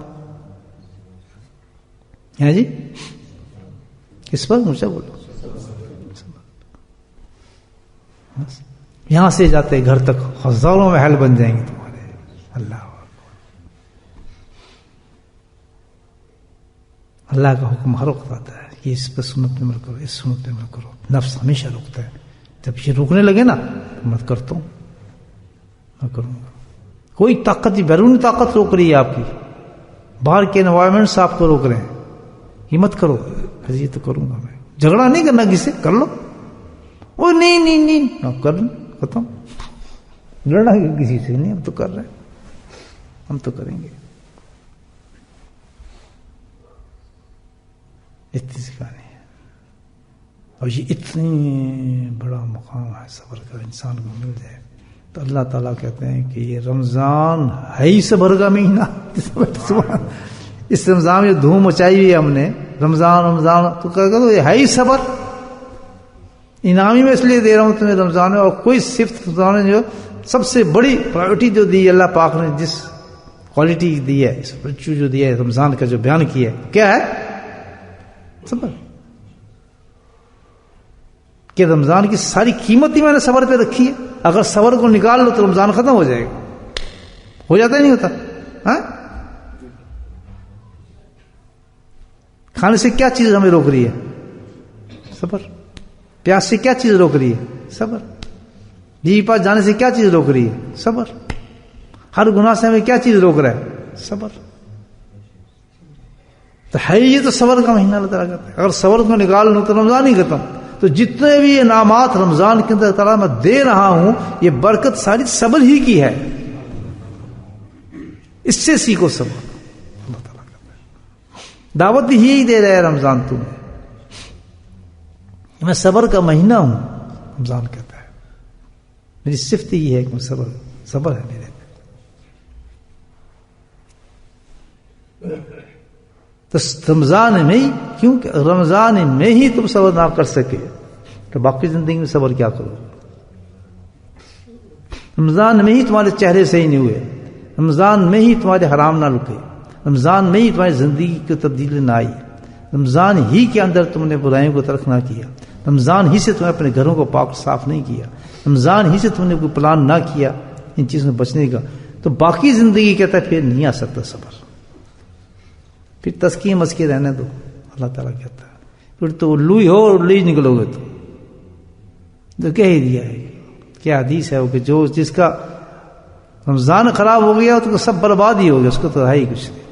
ہیں جی, کس پر مجھے بولو. یہاں سے جاتے گھر تک ہزاروں محل بن جائیں گے تمہارے. اللہ کا حکم ہر وقت آتا ہے کہ اس پہ سنت میں عمل کرو, اس سنت میں عمل کرو. نفس ہمیشہ روکتا ہے, جب یہ روکنے لگے نا مت کرتا ہوں, میں کروں گا. کوئی طاقت, بیرونی طاقت روک رہی ہے آپ کی, باہر کے انوائرمنٹ سے آپ کو روک رہے ہیں, یہ مت کرو. یہ تو کروں گا میں. جھگڑا نہیں کرنا کسی سے, کر لو. وہ نہیں کر لیں, ختم. لڑنا کسی سے نہیں, ہم تو کر رہے ہیں, ہم تو کریں گے. اتنی سکھانی ہے. اور یہ اتنی بڑا مقام ہے صبر کا, انسان کو مل جائے تو اللہ تعالیٰ کہتے ہیں کہ یہ رمضان ہے ہی صبر کا مہینہ. اس رمضان میں دھوم مچائی ہوئی ہے ہم نے, رمضان تو کہو یہ ہے ہی صبر. انعامی میں اس لیے دے رہا ہوں تمہیں رمضان میں, اور کوئی صرف رمضان میں جو سب سے بڑی پرائیورٹی جو دی اللہ پاک نے, جس کوالٹی دی ہے, اس ورچو جو دیا ہے رمضان کا, جو بیان کیا ہے, کیا ہے صبر. کہ رمضان کی ساری قیمت ہی میں نے صبر پہ رکھی ہے. اگر صبر کو نکال لو تو رمضان ختم ہو جائے گا. ہو جاتا ہی نہیں ہوتا. ہاں, کھانے سے کیا چیز ہمیں روک رہی ہے, صبر. پیاس سے کیا چیز روک رہی ہے, صبر. بیوی پاس جانے سے کیا چیز روک رہی ہے, صبر. ہر گناہ سے ہمیں کیا چیز روک رہا ہے, صبر. تو ہے یہ تو صبر کا مہینہ اللہ تعالیٰ کہتا ہے. اگر صبر کو نکال لو تو رمضان ہی ختم. تو جتنے بھی انعامات رمضان کے اندر تعالیٰ میں دے رہا ہوں, یہ برکت ساری صبر ہی کی ہے. اس سے سیکھو صبر. اللہ تعالیٰ کہتا ہے دعوت یہی دے رہا ہے رمضان تمہیں. میں صبر کا مہینہ ہوں. رمضان کہتا ہے میری صفت یہ ہے کہ میں صبر ہے میرے. تو رمضان میں ہی، کیونکہ رمضان میں ہی تم صبر نہ کر سکے تو باقی زندگی میں صبر کیا کرو. رمضان میں ہی تمہارے چہرے صحیح نہیں ہوئے، رمضان میں ہی تمہارے حرام نہ رکے، رمضان میں ہی تمہاری زندگی کی تبدیلی نہ آئی، رمضان ہی کے اندر تم نے برائیوں کو ترک نہ کیا، رمضان ہی سے تم نے اپنے گھروں کو پاک صاف نہیں کیا، رمضان ہی سے تم نے کوئی پلان نہ کیا ان چیزوں سے بچنے کا، تو باقی زندگی کہتا ہے پھر نہیں آ سکتا صبر. پھر تسکیے مسکے رہنے دو. اللہ تعالیٰ کہتا ہے پھر تو الو ہی ہو اور الو ہی نکلو گے. تو کہہ ہی دیا ہے. کیا حدیث ہے وہ کہ جو جس کا رمضان خراب ہو گیا تو سب برباد ہی ہو گیا، اس کو تو ہے ہی کچھ نہیں.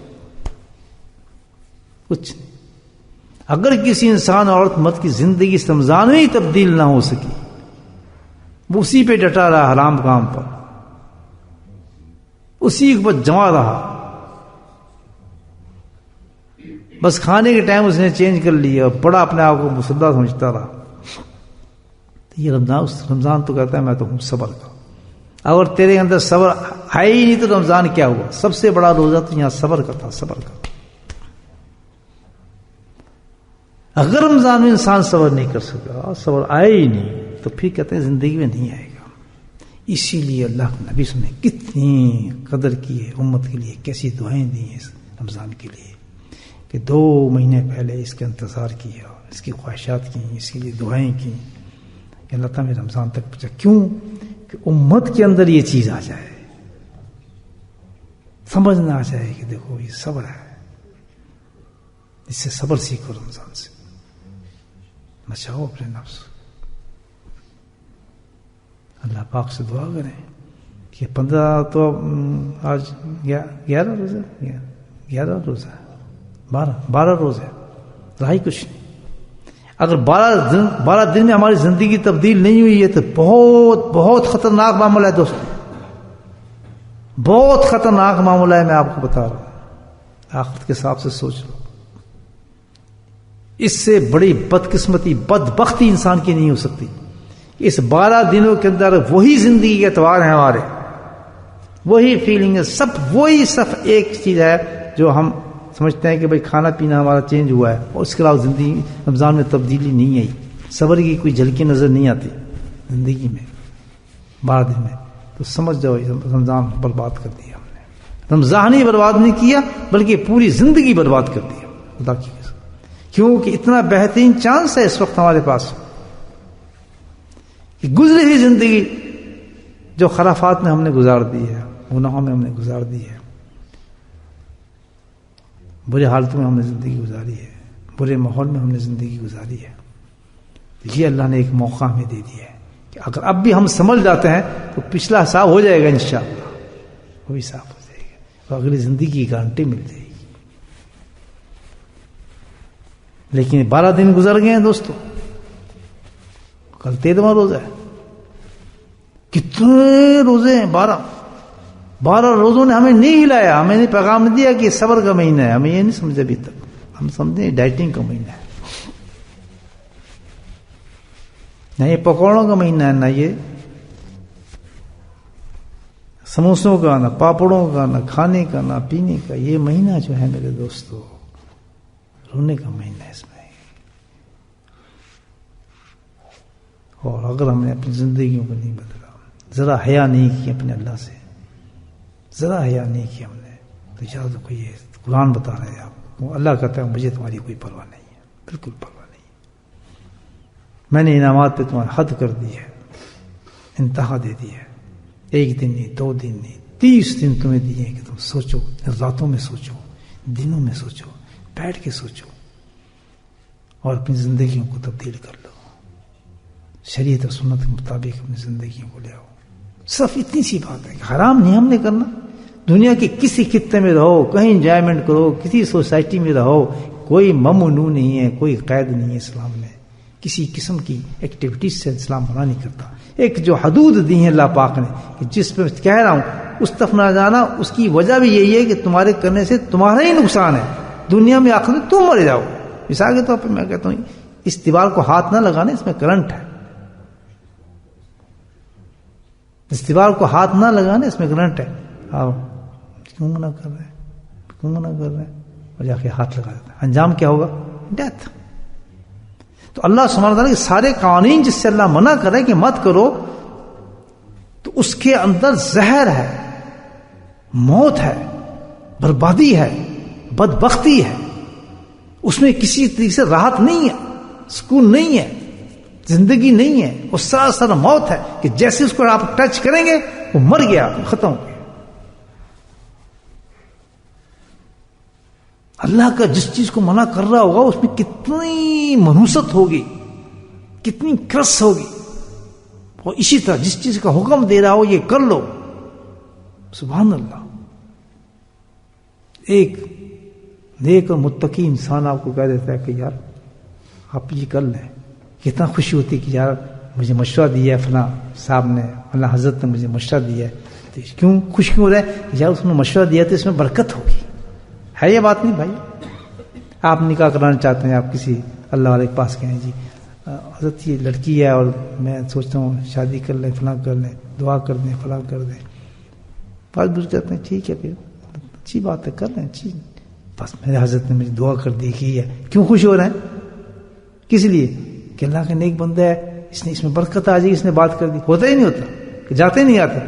کچھ نہیں. اگر کسی انسان اور عورت مرد کی زندگی اس رمضان میں ہی تبدیل نہ ہو سکی، وہ اسی پہ ڈٹا رہا حرام کام پر، اسی پر جمع رہا، بس کھانے کے ٹائم اس نے چینج کر لیا، بڑا اپنے آپ کو مسلح سمجھتا رہا، تو یہ رمضان تو کہتا ہے میں تو ہوں صبر کا. اگر تیرے اندر صبر ہے ہی نہیں تو رمضان کیا ہوا؟ سب سے بڑا روزہ تو یہاں صبر کا تھا. صبر کا اگر رمضان میں انسان صبر نہیں کر سکا، صبر آئے ہی نہیں، تو پھر کہتے ہیں زندگی میں نہیں آئے گا. اسی لیے اللہ کے نبی نے کتنی قدر کی ہے امت کے لیے، کیسی دعائیں دی ہیں اس رمضان کے لیے کہ 2 مہینے پہلے اس کا انتظار کیا، اس کی خواہشات کی، اس کے لیے دعائیں کی کہ اللہ تعالیٰ میں رمضان تک پہنچا. کیوں؟ کہ امت کے اندر یہ چیز آ جائے، سمجھنا آ جائے کہ دیکھو یہ صبر ہے، اس سے صبر سیکھو، رمضان سے بچاؤ اپنے نفس. اللہ پاک سے دعا کریں کہ 15 تو آج 11 روزہ 11 روزہ 12 روزے رہا ہی کچھ نہیں. اگر 12 دن میں ہماری زندگی تبدیل نہیں ہوئی ہے تو بہت بہت خطرناک معاملہ ہے دوستوں، بہت خطرناک معاملہ ہے. میں آپ کو بتا رہا ہوں، آخرت کے حساب سے سوچ لو. اس سے بڑی بدقسمتی بدبختی انسان کی نہیں ہو سکتی. اس 12 دنوں کے اندر وہی زندگی کے اتوار ہیں ہمارے، وہی فیلنگ ہے، سب وہی. صرف ایک چیز ہے جو ہم سمجھتے ہیں کہ بھئی کھانا پینا ہمارا چینج ہوا ہے، اور اس کے علاوہ زندگی رمضان میں تبدیلی نہیں آئی. صبر کی کوئی جھلکی نظر نہیں آتی زندگی میں 12 دن میں. تو سمجھ جاؤ رمضان برباد کر دیا ہم نے. رمضان ہی برباد نہیں کیا بلکہ پوری زندگی برباد کر دیا اللہ کی قسم. کیونکہ اتنا بہترین چانس ہے اس وقت ہمارے پاس کہ گزری ہوئی زندگی جو خرافات میں ہم نے گزار دی ہے، گناہوں میں ہم نے گزار دی ہے، برے حالتوں میں ہم نے زندگی گزاری ہے، برے ماحول میں ہم نے زندگی گزاری ہے. یہ اللہ نے ایک موقع ہمیں دے دیا ہے کہ اگر اب بھی ہم سمجھ جاتے ہیں تو پچھلا حساب ہو جائے گا انشاءاللہ، وہ بھی صاف ہو جائے گا، تو اگلی زندگی کی گارنٹی مل جائے گی. لیکن 12 دن گزر گئے ہیں دوستو، کل 13واں روزہ ہے. کتنے روزے ہیں؟ 12 روزوں نے ہمیں نہیں ہلایا، ہمیں نہیں پیغام دیا کہ صبر کا مہینہ ہے. ہمیں یہ نہیں سمجھے ابھی تک، ہم سمجھیں ڈائٹنگ کا مہینہ ہے، نہ یہ پکوڑوں کا مہینہ ہے، نہ یہ سموسوں کا، نہ پاپڑوں کا، نہ کھانے کا، نہ پینے کا. یہ مہینہ جو ہے میرے دوستو رونے کا مہینہ ہے اس میں. اور اگر ہم نے اپنی زندگیوں کو نہیں بدلا، ذرا حیا نہیں کی اپنے اللہ سے، ذرا حیا نہیں کی ہم نے، تو یاد رکھو یہ قرآن بتا رہے ہیں آپ کو. اللہ کہتا ہے مجھے تمہاری کوئی پرواہ نہیں ہے، بالکل پرواہ نہیں. میں نے انعامات پہ تمہاری حد کر دی ہے، انتہا دے دی ہے. 1 دن نہیں، 2 دن نہیں، 30 دن تمہیں دیے ہیں کہ تم سوچو، راتوں میں سوچو، دنوں میں سوچو، بیٹھ کے سوچو اور اپنی زندگیوں کو تبدیل کر لو. شریعت اور سنت کے مطابق اپنی زندگیوں کو لے آؤ. صرف اتنی سی بات ہے کہ حرام نہیں ہم نے کرنا. دنیا کے کسی خطے میں رہو، کہیں انجوائمنٹ کرو، کسی سوسائٹی میں رہو، کوئی ممنوع نہیں ہے، کوئی قید نہیں ہے اسلام میں کسی قسم کی ایکٹیویٹیز سے اسلام منع نہیں کرتا. ایک جو حدود دی ہیں اللہ پاک نے کہ جس پہ کہہ رہا ہوں اس طرف نہ جانا، اس کی وجہ بھی یہی ہے کہ تمہارے کرنے سے تمہارا ہی نقصان ہے، دنیا میں آخر میں تم مر جاؤ. مثال کے طور پہ میں کہتا ہوں اس دیوار کو ہاتھ نہ لگانے، اس میں کرنٹ ہے. اس دیوار کو ہاتھ نہ لگانے، اس میں کرنٹ ہے. آؤ کیوں منع کر رہے ہیں، کیوں منع کر رہے ہیں؟ اور جا کے ہاتھ لگا دیتا ہے. انجام کیا ہوگا؟ ڈیتھ. تو اللہ سبحانہ وتعالیٰ کے سارے قوانین جس سے اللہ منع کرے کہ مت کرو، تو اس کے اندر زہر ہے، موت ہے، بربادی ہے، بدبختی ہے. اس میں کسی طریقے سے راحت نہیں ہے، سکون نہیں ہے، زندگی نہیں ہے. وہ سراسر موت ہے کہ جیسے اس کو آپ ٹچ کریں گے وہ مر گیا، ختم ہو گیا. اللہ کا جس چیز کو منع کر رہا ہوگا اس میں کتنی منوست ہوگی، کتنی کرس ہوگی. اور اسی طرح جس چیز کا حکم دے رہا ہو یہ کر لو، سبحان اللہ. ایک نیک اور متقی انسان آپ کو کہہ دیتا ہے کہ یار آپ یہ کر لیں، کتنا خوشی ہوتی کہ یار مجھے مشورہ دیا ہے فلاں صاحب نے، فلاں حضرت نے مجھے مشورہ دیا ہے. کیوں خوش کیوں ہو رہا ہے؟ یار اس نے مشورہ دیا تو اس میں برکت ہوگی. ہے یہ بات نہیں بھائی؟ آپ نکاح کرانا چاہتے ہیں، آپ کسی اللہ والے کے پاس کہیں جی حضرت یہ لڑکی ہے اور میں سوچتا ہوں شادی کر لیں، فلاں کر لیں، دعا کر دیں، فلاں کر دیں. بات بجھ کہتے ہیں ٹھیک ہے پھر اچھی بات ہے، کر لیں اچھی. بس میرے حضرت نے مجھے دعا کر دی کی ہے. کیوں خوش ہو رہے ہیں؟ کس لیے کہ اللہ کا نیک بندہ ہے، اس نے اس میں برکت آ جائے، اس نے بات کر دی. ہوتا ہی نہیں ہوتا کہ جاتے نہیں آتے.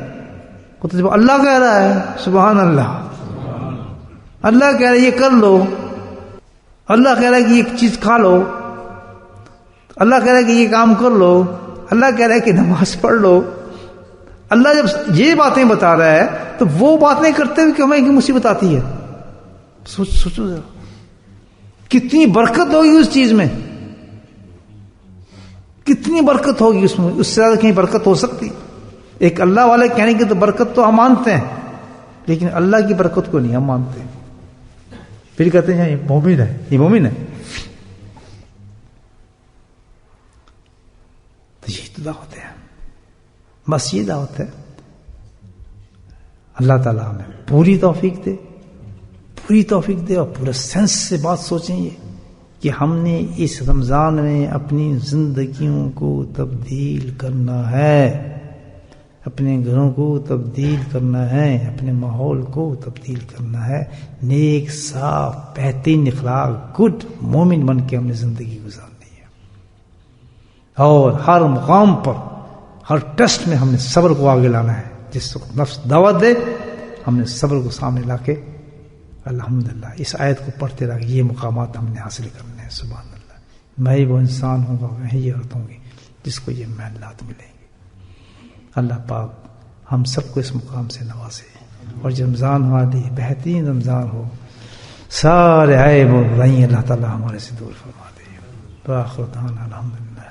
تو جب اللہ کہہ رہا ہے سبحان اللہ، اللہ کہہ رہا ہے یہ کر لو، اللہ کہہ رہا ہے کہ یہ چیز کھا لو، اللہ کہہ رہا ہے کہ یہ کام کر لو، اللہ کہہ رہا ہے کہ نماز پڑھ لو. اللہ جب یہ باتیں بتا رہا ہے تو وہ باتیں کرتے ہوئے کہ ہمیں مصیبت آتی ہے. سوچو ذرا کتنی برکت ہوگی اس چیز میں، کتنی برکت ہوگی اس میں. اس سے زیادہ کہیں برکت ہو سکتی؟ ایک اللہ والے کہنے کی تو برکت تو ہم مانتے ہیں، لیکن اللہ کی برکت کو نہیں ہم مانتے. پھر کہتے ہیں یہ مومن ہے، یہ مومن ہے. تو یہی تو دعوت ہے، بس یہ دعوت ہے. اللہ تعالیٰ ہمیں پوری توفیق دے، پوری توفیق دے، اور پورا سینس سے بات سوچیں یہ کہ ہم نے اس رمضان میں اپنی زندگیوں کو تبدیل کرنا ہے، اپنے گھروں کو تبدیل کرنا ہے، اپنے ماحول کو تبدیل کرنا ہے. نیک صاف بہترین اخلاق گڈ مومن بن کے ہم نے زندگی گزارنی ہے. اور ہر مقام پر، ہر ٹیسٹ میں ہم نے صبر کو آگے لانا ہے. جس وقت نفس دعوت دے ہم نے صبر کو سامنے لا کے الحمدللہ اس آیت کو پڑھتے رہا. یہ مقامات ہم نے حاصل کرنے ہیں. سبحان اللہ. میں ہی وہ انسان ہوں گا، میں ہی یہ عورت ہوں گی جس کو یہ محلات ملیں گے. اللہ پاک ہم سب کو اس مقام سے نوازے، اور جو رمضان ہمارے لیے بہترین رمضان ہو، سارے عیب و برائیاں اللہ تعالیٰ ہمارے سے دور فرما دے. بآخر دعوانا الحمدللہ.